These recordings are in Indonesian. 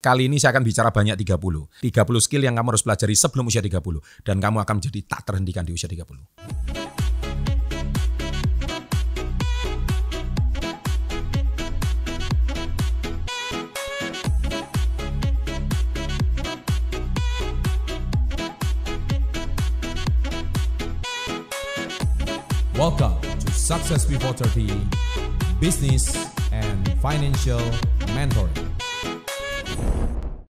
Kali ini saya akan bicara banyak 30 skill yang kamu harus pelajari sebelum usia 30. Dan kamu akan menjadi tak terhentikan di usia 30. Welcome to Success Before 30 Business and Financial Mentoring.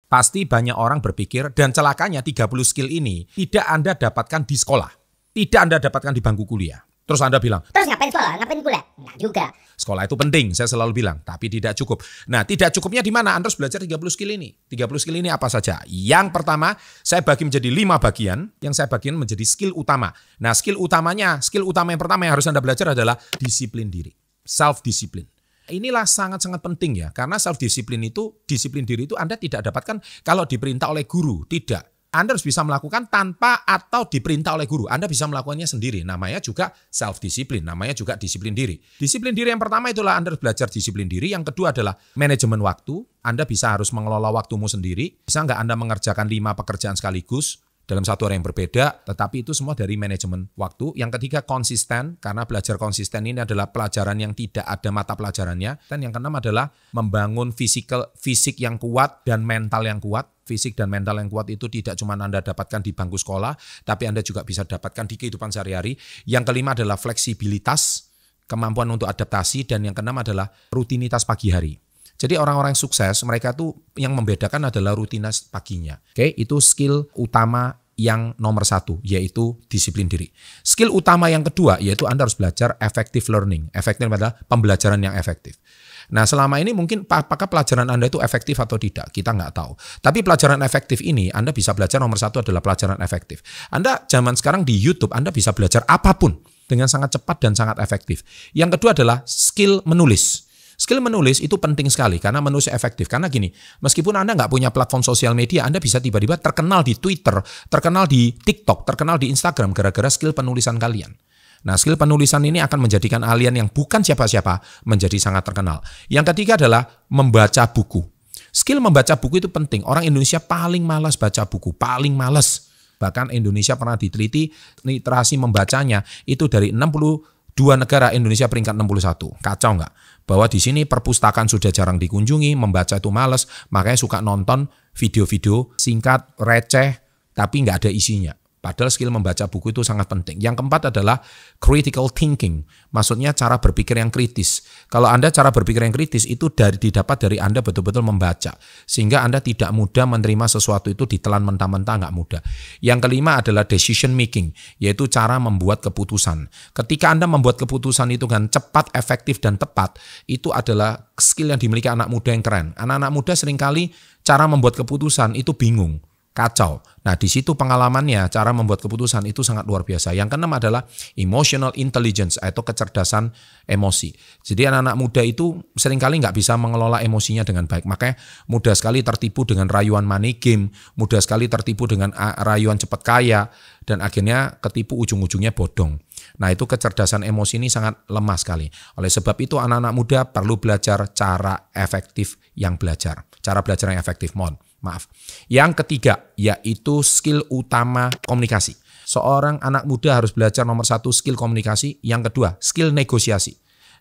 Pasti banyak orang berpikir, dan celakanya 30 skill ini tidak Anda dapatkan di sekolah. Tidak Anda dapatkan di bangku kuliah. Terus Anda bilang, terus ngapain sekolah? Ngapain kuliah? Enggak juga. Sekolah itu penting, saya selalu bilang, tapi tidak cukup. Nah, tidak cukupnya di mana? Anda harus belajar 30 skill ini. 30 skill ini apa saja? Yang pertama, saya bagi menjadi 5 bagian, yang saya bagian menjadi skill utama. Nah, skill utama yang pertama yang harus Anda belajar adalah disiplin diri. Self-discipline. Inilah sangat-sangat penting ya, karena self-discipline itu, disiplin diri itu Anda tidak dapatkan kalau diperintah oleh guru, tidak. Anda harus bisa melakukan tanpa atau diperintah oleh guru. Anda bisa melakukannya sendiri. Namanya juga self-discipline. Namanya juga disiplin diri. Disiplin diri yang pertama itulah Anda harus belajar disiplin diri. Yang kedua adalah manajemen waktu. Anda harus mengelola waktumu sendiri. Bisa nggak Anda mengerjakan 5 pekerjaan sekaligus dalam satu hari yang berbeda, tetapi itu semua dari manajemen waktu. Yang ketiga konsisten, karena belajar konsisten ini adalah pelajaran yang tidak ada mata pelajarannya. Dan yang keenam adalah membangun fisik yang kuat dan mental yang kuat. Fisik dan mental yang kuat itu tidak cuma Anda dapatkan di bangku sekolah, tapi Anda juga bisa dapatkan di kehidupan sehari-hari. Yang kelima adalah fleksibilitas, kemampuan untuk adaptasi, dan yang keenam adalah rutinitas pagi hari. Jadi orang-orang sukses, mereka tuh yang membedakan adalah rutinitas paginya. Oke, itu skill utama yang nomor 1, yaitu disiplin diri. Skill utama yang kedua, yaitu Anda harus belajar effective learning. Efektif adalah pembelajaran yang efektif. Nah, selama ini mungkin apakah pelajaran Anda itu efektif atau tidak? Kita nggak tahu. Tapi pelajaran efektif ini, Anda bisa belajar nomor 1 adalah pelajaran efektif. Anda zaman sekarang di YouTube, Anda bisa belajar apapun dengan sangat cepat dan sangat efektif. Yang kedua adalah skill menulis. Skill menulis itu penting sekali karena menulis efektif. Karena gini, meskipun Anda nggak punya platform sosial media, Anda bisa tiba-tiba terkenal di Twitter, terkenal di TikTok, terkenal di Instagram gara-gara skill penulisan kalian. Nah, skill penulisan ini akan menjadikan kalian yang bukan siapa-siapa menjadi sangat terkenal. Yang ketiga adalah membaca buku. Skill membaca buku itu penting. Orang Indonesia paling malas baca buku, paling malas. Bahkan Indonesia pernah diteliti, literasi membacanya itu dari 62 negara, Indonesia peringkat 61. Kacau nggak? Bahwa di sini perpustakaan sudah jarang dikunjungi, membaca itu malas, makanya suka nonton video-video singkat, receh, tapi nggak ada isinya. Padahal skill membaca buku itu sangat penting. Yang keempat adalah critical thinking. Maksudnya cara berpikir yang kritis. Kalau Anda cara berpikir yang kritis itu didapat dari Anda betul-betul membaca. Sehingga Anda tidak mudah menerima sesuatu itu ditelan mentah-mentah, nggak mudah. Yang kelima adalah decision making. Yaitu cara membuat keputusan. Ketika Anda membuat keputusan itu kan cepat, efektif, dan tepat. Itu adalah skill yang dimiliki anak muda yang keren. Anak-anak muda seringkali cara membuat keputusan itu bingung. Kacau. Nah, di situ pengalamannya, cara membuat keputusan itu sangat luar biasa. Yang keenam adalah emotional intelligence atau kecerdasan emosi. Jadi anak-anak muda itu seringkali nggak bisa mengelola emosinya dengan baik. Makanya mudah sekali tertipu dengan rayuan money game, mudah sekali tertipu dengan rayuan cepat kaya, dan akhirnya ketipu ujung-ujungnya bodong. Nah, itu kecerdasan emosi ini sangat lemah sekali. Oleh sebab itu anak-anak muda perlu belajar cara efektif yang belajar. Cara belajar yang efektif, maaf. Yang ketiga, yaitu skill utama komunikasi. Seorang anak muda harus belajar nomor 1 skill komunikasi. Yang kedua, skill negosiasi.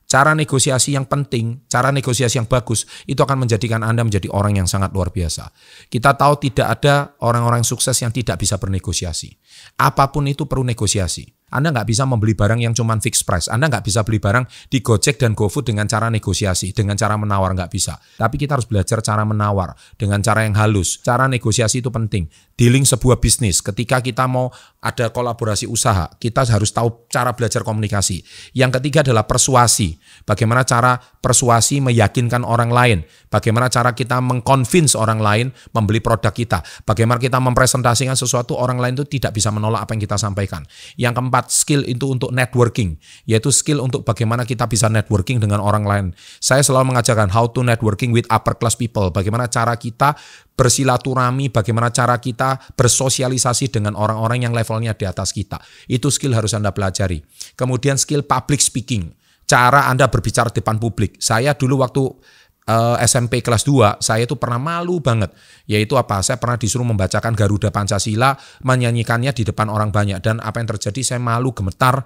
Cara negosiasi yang penting, cara negosiasi yang bagus, itu akan menjadikan Anda menjadi orang yang sangat luar biasa. Kita tahu tidak ada orang-orang sukses yang tidak bisa bernegosiasi. Apapun itu perlu negosiasi. Anda nggak bisa membeli barang yang cuma fixed price. Anda nggak bisa beli barang di Gojek dan GoFood dengan cara negosiasi, dengan cara menawar, nggak bisa. Tapi kita harus belajar cara menawar dengan cara yang halus. Cara negosiasi itu penting. Dealing sebuah bisnis, ketika kita mau ada kolaborasi usaha, kita harus tahu cara belajar komunikasi. Yang ketiga adalah persuasi. Bagaimana cara persuasi meyakinkan orang lain. Bagaimana cara kita mengconvince orang lain membeli produk kita. Bagaimana kita mempresentasikan sesuatu, orang lain itu tidak bisa menolak apa yang kita sampaikan. Yang keempat, skill itu untuk networking, yaitu skill untuk bagaimana kita bisa networking dengan orang lain. Saya selalu mengajarkan how to networking with upper class people, bagaimana cara kita bersilaturahmi, bagaimana cara kita bersosialisasi dengan orang-orang yang levelnya di atas kita. Itu skill harus Anda pelajari. Kemudian skill public speaking, cara Anda berbicara di depan publik. Saya dulu waktu SMP kelas 2, saya itu pernah malu banget. Yaitu apa? Saya pernah disuruh membacakan Garuda Pancasila, menyanyikannya di depan orang banyak. Dan apa yang terjadi? Saya malu, gemetar,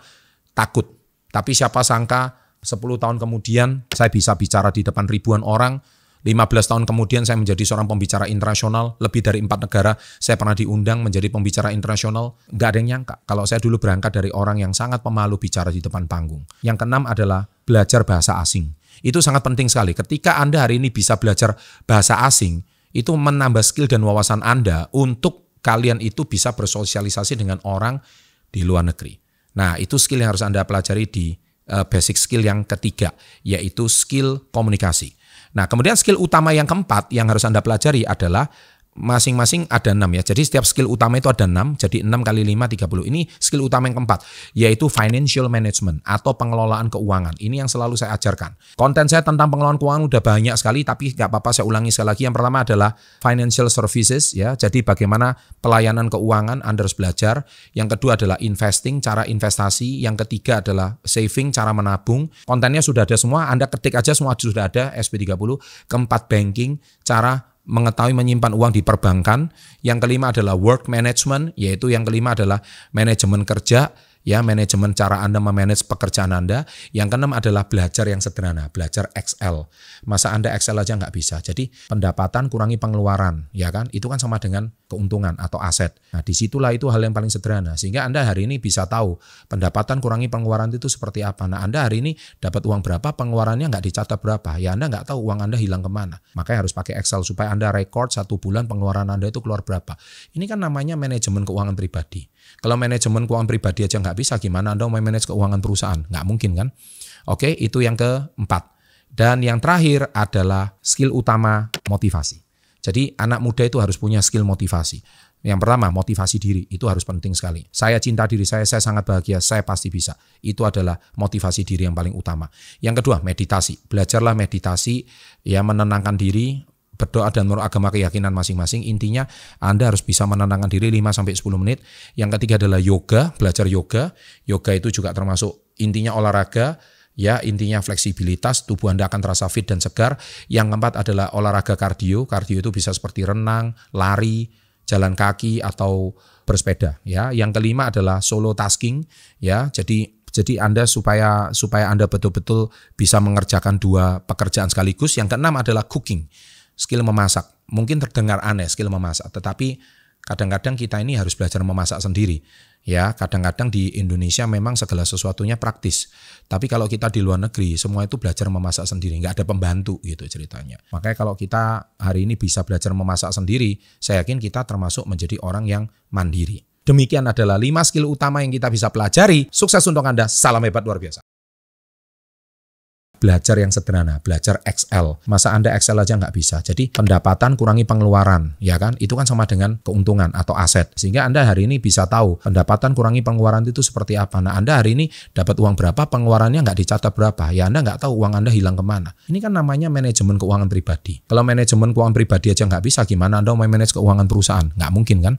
takut. Tapi siapa sangka 10 tahun kemudian saya bisa bicara di depan ribuan orang. 15 tahun kemudian saya menjadi seorang pembicara internasional. Lebih dari 4 negara saya pernah diundang menjadi pembicara internasional. Nggak ada yang nyangka kalau saya dulu berangkat dari orang yang sangat pemalu bicara di depan panggung. Yang keenam adalah belajar bahasa asing. Itu sangat penting sekali. Ketika Anda hari ini bisa belajar bahasa asing, itu menambah skill dan wawasan Anda untuk kalian itu bisa bersosialisasi dengan orang di luar negeri. Nah, itu skill yang harus Anda pelajari di basic skill yang ketiga, yaitu skill komunikasi. Nah, kemudian skill utama yang keempat yang harus Anda pelajari adalah masing-masing ada 6 ya. Jadi setiap skill utama itu ada 6. Jadi 6 kali 5, 30. Ini skill utama yang keempat, yaitu financial management atau pengelolaan keuangan. Ini yang selalu saya ajarkan. Konten saya tentang pengelolaan keuangan udah banyak sekali, tapi nggak apa-apa saya ulangi sekali lagi. Yang pertama adalah financial services ya. Jadi bagaimana pelayanan keuangan Anda harus belajar. Yang kedua adalah investing, cara investasi. Yang ketiga adalah saving, cara menabung. Kontennya sudah ada semua. Anda ketik aja semua sudah ada SP30. Keempat banking, cara mengetahui menyimpan uang di perbankan. Yang kelima adalah work management, yaitu yang kelima adalah manajemen kerja, ya, manajemen cara Anda memanage pekerjaan Anda. Yang keenam adalah belajar yang sederhana, belajar Excel. Masa Anda Excel aja nggak bisa. Jadi pendapatan kurangi pengeluaran, ya kan? Itu kan sama dengan keuntungan atau aset. Nah, disitulah itu hal yang paling sederhana. Sehingga Anda hari ini bisa tahu pendapatan kurangi pengeluaran itu seperti apa. Nah, Anda hari ini dapat uang berapa, pengeluarannya nggak dicatat berapa. Ya, Anda nggak tahu uang Anda hilang kemana. Makanya harus pakai Excel supaya Anda record 1 bulan pengeluaran Anda itu keluar berapa. Ini kan namanya manajemen keuangan pribadi. Kalau manajemen keuangan pribadi aja nggak bisa, gimana Anda mau manage keuangan perusahaan? Nggak mungkin kan? Oke, itu yang keempat. Dan yang terakhir adalah skill utama motivasi. Jadi anak muda itu harus punya skill motivasi. Yang pertama, motivasi diri. Itu harus penting sekali. Saya cinta diri saya sangat bahagia, saya pasti bisa. Itu adalah motivasi diri yang paling utama. Yang kedua, meditasi. Belajarlah meditasi, ya, menenangkan diri, berdoa dan menurut agama keyakinan masing-masing. Intinya Anda harus bisa menenangkan diri 5-10 menit. Yang ketiga adalah yoga, belajar yoga. Yoga itu juga termasuk intinya olahraga, ya, intinya fleksibilitas, tubuh Anda akan terasa fit dan segar. Yang keempat adalah olahraga kardio. Kardio itu bisa seperti renang, lari, jalan kaki atau bersepeda, ya. Yang kelima adalah solo tasking, ya. Jadi Anda supaya Anda betul-betul bisa mengerjakan 2 pekerjaan sekaligus. Yang keenam adalah cooking. Skill memasak. Mungkin terdengar aneh skill memasak, tetapi kadang-kadang kita ini harus belajar memasak sendiri. Ya, kadang-kadang di Indonesia memang segala sesuatunya praktis. Tapi kalau kita di luar negeri, semua itu belajar memasak sendiri, nggak ada pembantu gitu ceritanya. Makanya kalau kita hari ini bisa belajar memasak sendiri, saya yakin kita termasuk menjadi orang yang mandiri. Demikian adalah 5 skill utama yang kita bisa pelajari. Sukses untuk Anda, salam hebat luar biasa. Belajar yang sederhana, belajar Excel. Masa Anda Excel aja nggak bisa. Jadi pendapatan kurangi pengeluaran, ya kan? Itu kan sama dengan keuntungan atau aset. Sehingga Anda hari ini bisa tahu pendapatan kurangi pengeluaran itu seperti apa. Nah, Anda hari ini dapat uang berapa, pengeluarannya nggak dicatat berapa. Ya, Anda nggak tahu uang Anda hilang kemana. Ini kan namanya manajemen keuangan pribadi. Kalau manajemen keuangan pribadi aja nggak bisa, gimana Anda mau manage keuangan perusahaan? Nggak mungkin kan?